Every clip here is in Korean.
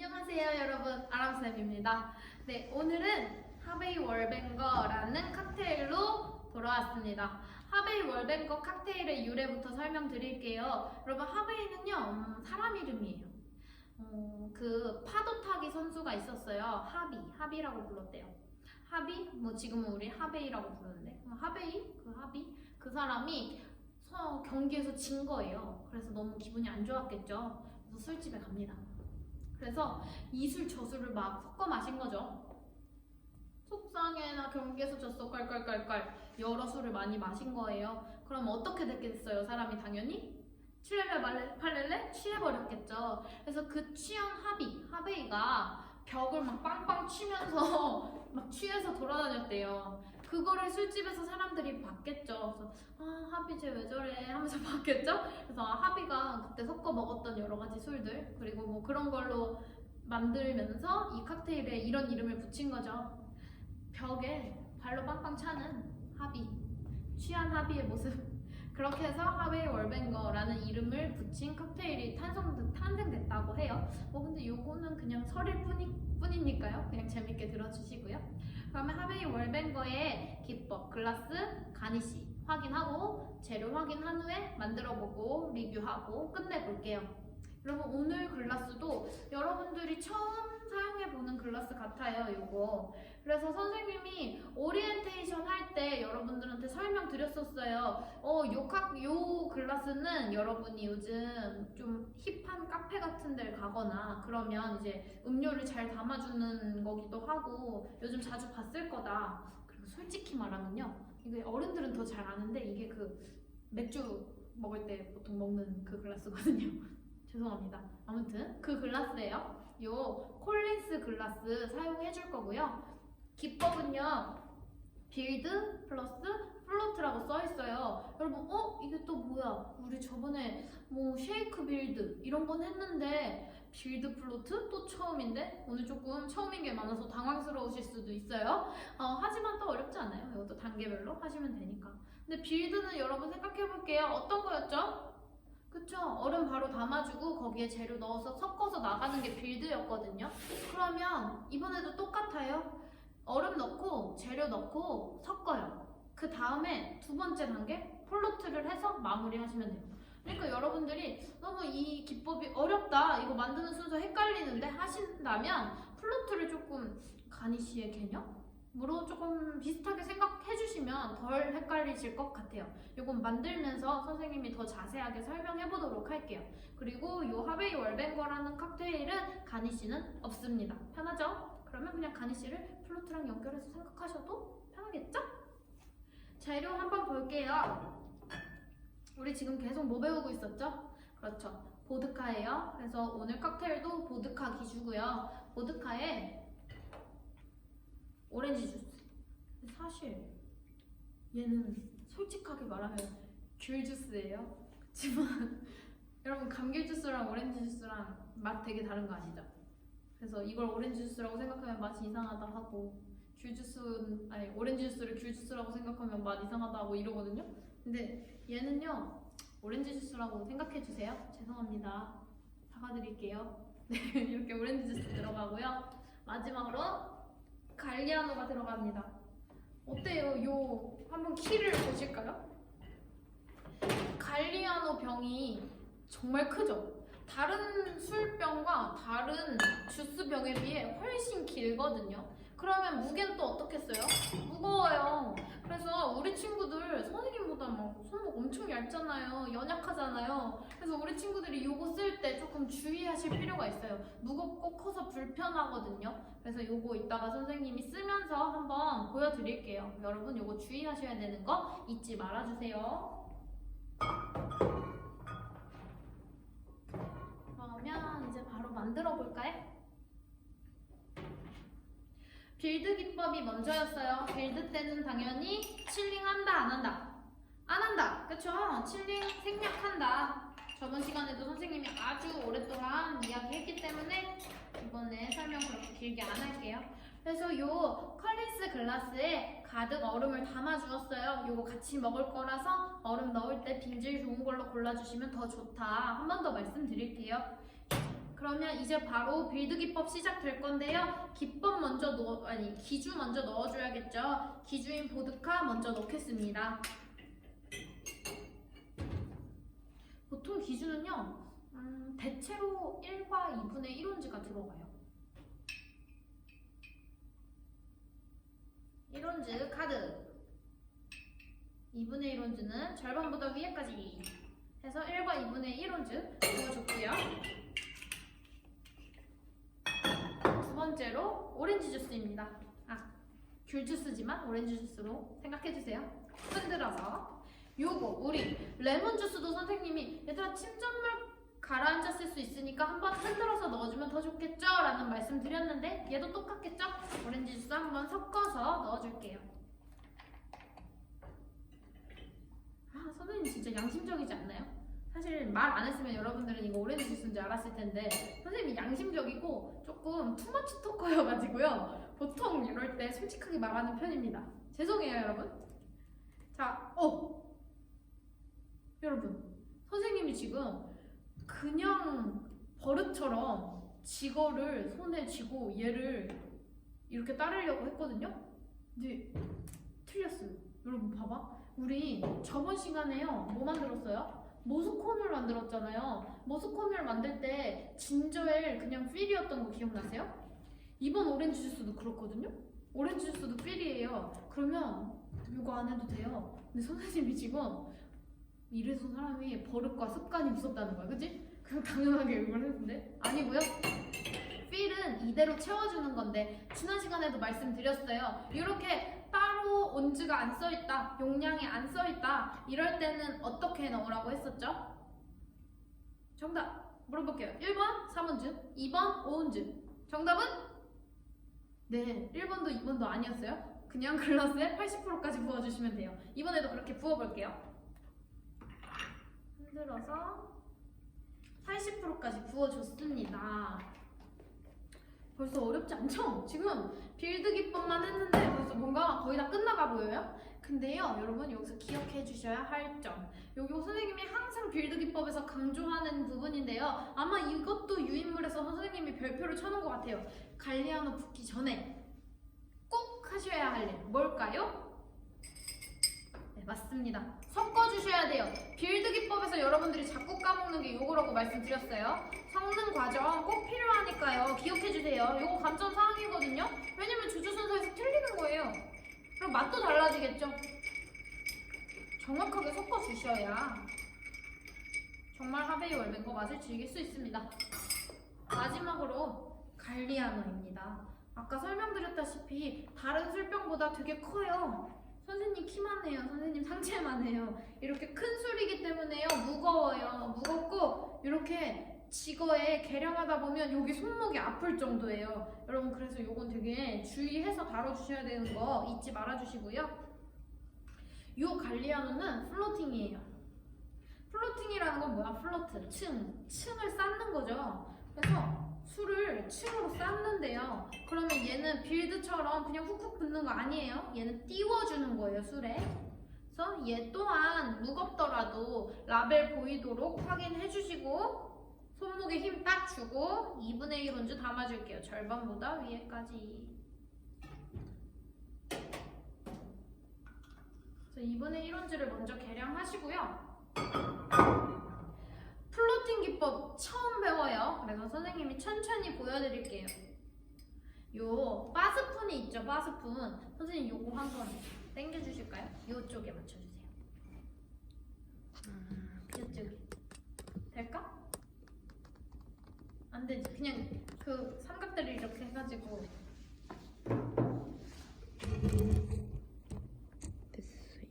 안녕하세요 여러분, 아람쌤입니다. 네, 오늘은 하베이 월뱅거라는 칵테일로 돌아왔습니다. 하베이 월뱅거 칵테일의 유래부터 설명드릴게요. 여러분, 하베이는요 사람 이름이에요. 그 파도 타기 선수가 있었어요. 하비라고 불렀대요. 하비? 뭐 지금은 우리 하베이라고 부르는데 하베이? 그 사람이 경기에서 진 거예요. 그래서 너무 기분이 안 좋았겠죠. 그래서 술집에 갑니다. 그래서 이술 저술을 막 섞어 마신 거죠. 속상해, 나 경기에서 졌어, 깔깔깔깔. 여러 술을 많이 마신 거예요. 그럼 어떻게 됐겠어요? 사람이 당연히 칠레레 팔레레 취해버렸겠죠. 그래서 그 취한 하베이가 벽을 막 빵빵 치면서 막 취해서 돌아다녔대요. 그거를 술집에서 사람들이 봤겠죠. 그래서 하비 쟤 왜 저래 하면서 봤겠죠. 그래서 하비가 그때 섞어 먹었던 여러 가지 술들 그리고 뭐 그런 걸로 만들면서 이 칵테일에 이런 이름을 붙인 거죠. 벽에 발로 빵빵 차는 하비, 취한 하비의 모습. 그렇게 해서 하베이 월뱅거라는 이름을 붙인 칵테일이 탄생됐다고 해요. 근데 요거는 그냥 설일 뿐이니까요. 그냥 재밌게 들어주시고요. 그러면 하베이 월뱅거의 기법, 글라스, 가니쉬 확인하고 재료 확인한 후에 만들어보고 리뷰하고 끝내볼게요. 여러분, 오늘 글라스도 여러분들이 처음 사용해보는 글라스 같아요, 요거. 그래서 선생님이 오리엔테이션 할 때 여러분들한테 설명드렸었어요. 요 글라스는 여러분이 요즘 좀 힙한 카페 같은 데를 가거나 그러면 이제 음료를 잘 담아주는 거기도 하고 요즘 자주 봤을 거다. 그리고 솔직히 말하면요, 이게 어른들은 더 잘 아는데 이게 그 맥주 먹을 때 보통 먹는 그 글라스거든요. 죄송합니다. 아무튼 그 글라스예요. 요 콜린스 글라스 사용해 줄 거고요. 기법은요, 빌드 플러스 플로트라고 써 있어요. 여러분, 이게 또 뭐야? 우리 저번에 뭐 쉐이크 빌드 이런 건 했는데 빌드 플로트 또 처음인데 오늘 조금 처음인 게 많아서 당황스러우실 수도 있어요. 하지만 또 어렵지 않아요. 이것도 단계별로 하시면 되니까. 근데 빌드는 여러분 생각해 볼게요. 어떤 거였죠? 그쵸? 얼음 바로 담아주고 거기에 재료 넣어서 섞어서 나가는 게 빌드였거든요. 그러면 이번에도 똑같아요. 얼음 넣고 재료 넣고 섞어요. 그 다음에 두 번째 단계 플로트를 해서 마무리하시면 돼요. 그러니까 여러분들이 너무 이 기법이 어렵다, 이거 만드는 순서 헷갈리는데 하신다면 플로트를 조금 가니쉬의 개념으로 조금 비슷하게 생각해 주시면 덜 헷갈리실 것 같아요. 요건 만들면서 선생님이 더 자세하게 설명해 보도록 할게요. 그리고 요 하베이 월뱅거라는 칵테일은 가니쉬는 없습니다. 편하죠? 그러면 그냥 가니쉬를 플로트랑 연결해서 생각하셔도 편하겠죠? 재료 한번 볼게요. 우리 지금 계속 뭐 배우고 있었죠? 그렇죠, 보드카예요. 그래서 오늘 칵테일도 보드카 기주고요. 보드카에 오렌지 주스. 사실 얘는 솔직하게 말하면 귤 주스예요. 그렇지만 여러분, 감귤 주스랑 오렌지 주스랑 맛 되게 다른 거 아시죠? 그래서 이걸 오렌지 주스라고 생각하면 맛이 이상하다 하고 오렌지 주스를 귤 주스라고 생각하면 맛 이상하다 하고 이러거든요. 근데 얘는요, 오렌지 주스라고 생각해 주세요. 죄송합니다. 사과드릴게요. 네, 이렇게 오렌지 주스 들어가고요. 마지막으로 갈리아노가 들어갑니다. 어때요? 요 한번 키를 보실까요? 갈리아노 병이 정말 크죠? 다른 술병과 다른 주스병에 비해 훨씬 길거든요. 그러면 무게는 또 어떻겠어요? 무거워요. 그래서 우리 친구들 선생님보다 막 손목 엄청 얇잖아요. 연약하잖아요. 그래서 우리 친구들이 요거 쓸 때 조금 주의하실 필요가 있어요. 무겁고 커서 불편하거든요. 그래서 요거 이따가 선생님이 쓰면서 한번 보여드릴게요. 여러분, 요거 주의하셔야 되는 거 잊지 말아주세요. 그러면 이제 바로 만들어 볼까요? 빌드 기법이 먼저였어요. 빌드 때는 당연히 칠링 한다, 안 한다? 안 한다, 그쵸? 칠링 생략한다. 저번 시간에도 선생님이 아주 오랫동안 이야기했기 때문에 이번에 설명 그렇게 길게 안 할게요. 그래서 요 컬린스 글라스에 가득 얼음을 담아주었어요. 요거 같이 먹을 거라서 얼음 넣을 때 빈질 좋은 걸로 골라주시면 더 좋다. 한 번 더 말씀드릴게요. 그러면 이제 바로 빌드 기법 시작될 건데요. 기법 먼저 기주 먼저 넣어줘야겠죠. 기주인 보드카 먼저 넣겠습니다. 보통 기주는요, 대체로 1과 2분의 1온즈가 들어가요. 1온즈 카드. 2분의 1온즈는 절반보다 위에까지 해서 1과 2분의 1온즈 부어줬고요. 두 번째로 오렌지 주스입니다. 귤 주스지만 오렌지 주스로 생각해주세요. 흔들어서 요거 우리 레몬 주스도 선생님이 얘들아 침전물 가라앉았을 수 있으니까 한번 흔들어서 넣어주면 더 좋겠죠? 라는 말씀 드렸는데 얘도 똑같겠죠? 오렌지 주스 한번 섞어서 넣어줄게요. 선생님 진짜 양심적이지 않나요? 사실 말 안 했으면 여러분들은 이거 오렌지 주스인 줄 알았을 텐데 선생님이 양심적이고 조금 투머치 토커여가지고요. 보통 이럴 때 솔직하게 말하는 편입니다. 죄송해요 여러분. 자, 여러분 선생님이 지금 그냥 버릇처럼 지거를 손에 쥐고 얘를 이렇게 따르려고 했거든요. 근데 틀렸어요. 여러분 봐봐. 우리 저번 시간에요 뭐 만들었어요? 모스코뮬 만들었잖아요. 모스코뮬 만들 때 진저엘 그냥 필이었던 거 기억나세요? 이번 오렌지 주스도 그렇거든요. 오렌지 주스도 필이에요. 그러면 이거 안 해도 돼요. 근데 선생님이 지금 이래서 사람이 버릇과 습관이 무섭다는 거야, 그치? 그럼 당연하게 이걸 했는데 아니고요. 필은 이대로 채워주는 건데 지난 시간에도 말씀드렸어요. 이렇게 따로 온즈가 안 써있다, 용량이 안 써있다 이럴 때는 어떻게 넣으라고 했었죠? 정답 물어볼게요. 1번 3온즈, 2번 5온즈. 정답은? 네, 1번도 2번도 아니었어요. 그냥 글라스에 80%까지 부어주시면 돼요. 이번에도 그렇게 부어볼게요. 흔들어서 80%까지 부어줬습니다. 벌써 어렵지 않죠? 지금 빌드 기법만 했는데 벌써 뭔가 거의 다 끝나가 보여요? 근데요 여러분 여기서 기억해 주셔야 할 점, 요거 선생님이 항상 빌드 기법에서 강조하는 부분인데요. 아마 이것도 유인물에서 선생님이 별표를 쳐놓은 것 같아요. 갈리아노 붓기 전에 꼭 하셔야 할 일 뭘까요? 네, 맞습니다. 섞어주셔야 돼요. 빌드 기법에서 여러분들이 자꾸 까먹는 게 요거라고 말씀드렸어요. 섞는 과정 꼭 필요하니까요. 기억해주세요. 요거 감점 사항이거든요. 왜냐면 주주 순서에서 틀리는 거예요. 그럼 맛도 달라지겠죠. 정확하게 섞어주셔야 정말 하베이 월뱅거 맛을 즐길 수 있습니다. 마지막으로 갈리아노입니다. 아까 설명드렸다시피 다른 술병보다 되게 커요. 선생님 키만 해요. 선생님 상체만 해요. 이렇게 큰 술이기 때문에요. 무거워요. 무겁고 이렇게 지거에 계량하다 보면 여기 손목이 아플 정도예요. 여러분 그래서 요건 되게 주의해서 다뤄주셔야 되는 거 잊지 말아주시고요. 요 갈리아노는 플로팅이에요. 플로팅이라는 건 뭐야? 플로트, 층을 쌓는 거죠. 그래서 술을 층으로 쌓는데요. 그러면 얘는 빌드처럼 그냥 훅훅 붙는 거 아니에요. 얘는 띄워주는 거예요, 술에. 그래서 얘 또한 무겁더라도 라벨 보이도록 확인해 주시고 손목에 힘 딱 주고 2분의 1 온즈 담아줄게요. 절반보다 위에까지. 그래서 2분의 1 온즈를 먼저 계량하시고요. 플로팅 기법 처음 배워요. 그래서 선생님이 천천히 보여드릴게요. 요 바스푼이 있죠, 바스푼. 선생님 요거 한번 당겨주실까요? 요쪽에 맞춰주세요. 요쪽에. 될까? 안 되지. 그냥 그 삼각대를 이렇게 해가지고. 됐어요.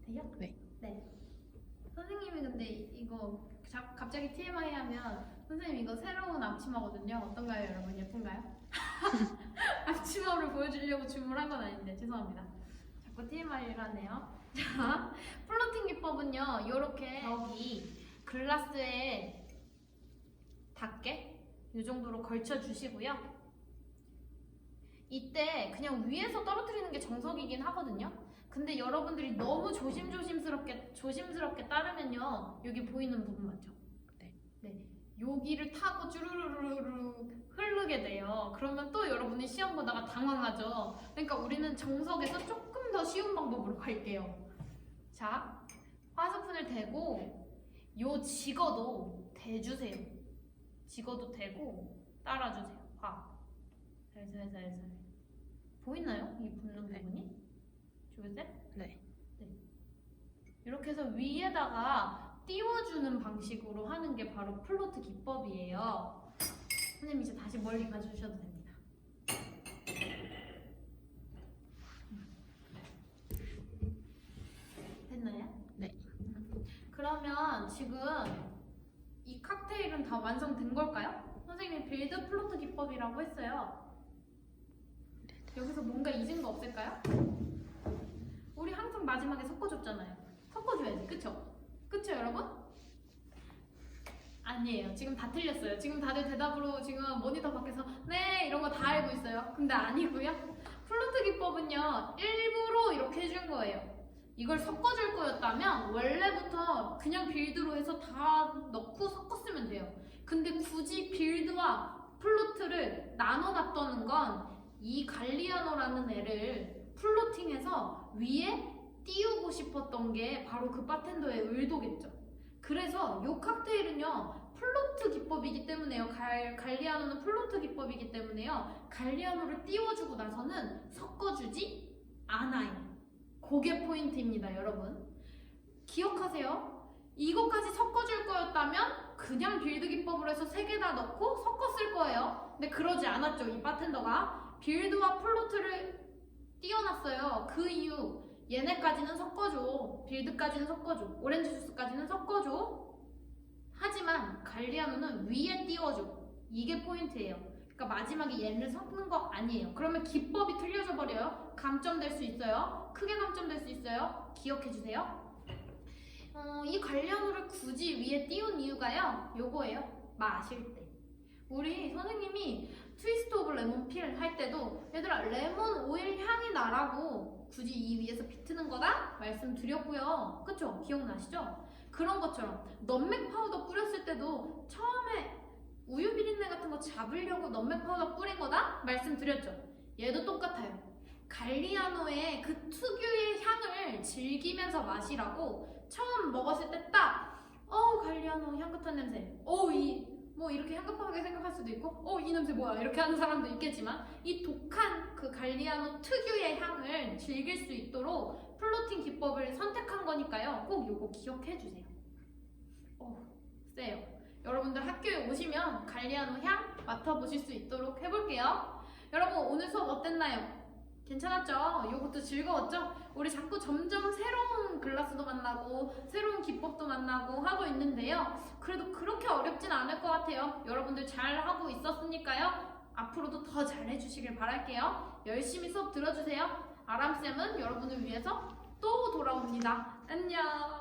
돼요? 네. 네. 선생님이 근데 이거 갑자기 TMI 하면 선생님 이거 새로운 앞치마거든요. 어떤가요, 여러분? 예쁜가요? 앞치마를 보여주려고 주문한 건 아닌데 죄송합니다. 자꾸 TMI를 하네요. 자, 플로팅 기법은요. 요렇게 여기 글라스에 닿게 이 정도로 걸쳐 주시고요. 이때 그냥 위에서 떨어뜨리는 게 정석이긴 하거든요. 근데 여러분들이 너무 조심스럽게 따르면요 여기 보이는 부분 맞죠? 네. 네. 여기를 타고 쭈루루루루 흐르게 돼요. 그러면 또 여러분이 시험 보다가 당황하죠. 그러니까 우리는 정석에서 조금 더 쉬운 방법으로 갈게요. 자, 화스푼을 대고 요 지거도 대주세요. 지거도 대고 따라주세요. 살살살살. 보이나요? 이 붓는 부분이? 조금 네. 이렇게 해서 위에다가 띄워주는 방식으로 하는 게 바로 플로트 기법이에요. 선생님 이제 다시 멀리 가주셔도 됩니다. 됐나요? 네. 그러면 지금 이 칵테일은 다 완성된 걸까요? 선생님이 빌드 플로트 기법이라고 했어요. 여기서 뭔가 잊은 거 없을까요? 우리 항상 마지막에 섞어줬잖아요. 섞어줘야지, 그쵸? 그쵸, 여러분? 아니에요. 지금 다 틀렸어요. 지금 다들 대답으로 지금 모니터 밖에서 네 이런 거 다 알고 있어요. 근데 아니고요. 플로트 기법은요 일부러 이렇게 해준 거예요. 이걸 섞어줄 거였다면 원래부터 그냥 빌드로 해서 다 넣고 섞었으면 돼요. 근데 굳이 빌드와 플로트를 나눠놨다는 건 이 갈리아노라는 애를 플로팅해서 위에 띄우고 싶었던 게 바로 그 바텐더의 의도겠죠. 그래서 이 칵테일은요 플로트 기법이기 때문에요. 갈리아노는 플로트 기법이기 때문에요. 갈리아노를 띄워주고 나서는 섞어주지 않아요. 그게 포인트입니다, 여러분. 기억하세요. 이것까지 섞어줄 거였다면 그냥 빌드 기법으로 해서 3개 다 넣고 섞었을 거예요. 근데 그러지 않았죠. 이 바텐더가 빌드와 플로트를 띄워놨어요. 그 이유 얘네까지는 섞어줘. 빌드까지는 섞어줘. 오렌지 주스까지는 섞어줘. 하지만 갈리아노는 위에 띄워줘. 이게 포인트예요. 그러니까 마지막에 얘를 섞는 거 아니에요. 그러면 기법이 틀려져 버려요. 감점될 수 있어요. 크게 감점될 수 있어요. 기억해주세요. 이 갈리아노를 굳이 위에 띄운 이유가요. 요거예요. 마실 때. 우리 선생님이 트위스트 오브 레몬 필 할 때도 얘들아 레몬 오일 향이 나라고 굳이 이 위에서 비트는 거다 말씀드렸고요. 그쵸? 기억나시죠? 그런 것처럼 넛맥 파우더 뿌렸을 때도 처음에 우유 비린내 같은 거 잡으려고 넛맥 파우더 뿌린 거다 말씀드렸죠. 얘도 똑같아요. 갈리아노의 그 특유의 향을 즐기면서 마시라고 처음 먹었을 때 딱 갈리아노 향긋한 냄새. 뭐 이렇게 향긋하게 생각할 수도 있고 이 냄새 뭐야 이렇게 하는 사람도 있겠지만 이 독한 그 갈리아노 특유의 향을 즐길 수 있도록 플로팅 기법을 선택한 거니까요. 꼭 요거 기억해 주세요. 세요. 여러분들 학교에 오시면 갈리아노 향 맡아보실 수 있도록 해볼게요. 여러분 오늘 수업 어땠나요? 괜찮았죠? 이것도 즐거웠죠? 우리 자꾸 점점 새로운 클래스도 만나고 새로운 기법도 만나고 하고 있는데요. 그래도 그렇게 어렵진 않을 것 같아요. 여러분들 잘하고 있었으니까요. 앞으로도 더 잘해주시길 바랄게요. 열심히 수업 들어주세요. 아람쌤은 여러분을 위해서 또 돌아옵니다. 안녕.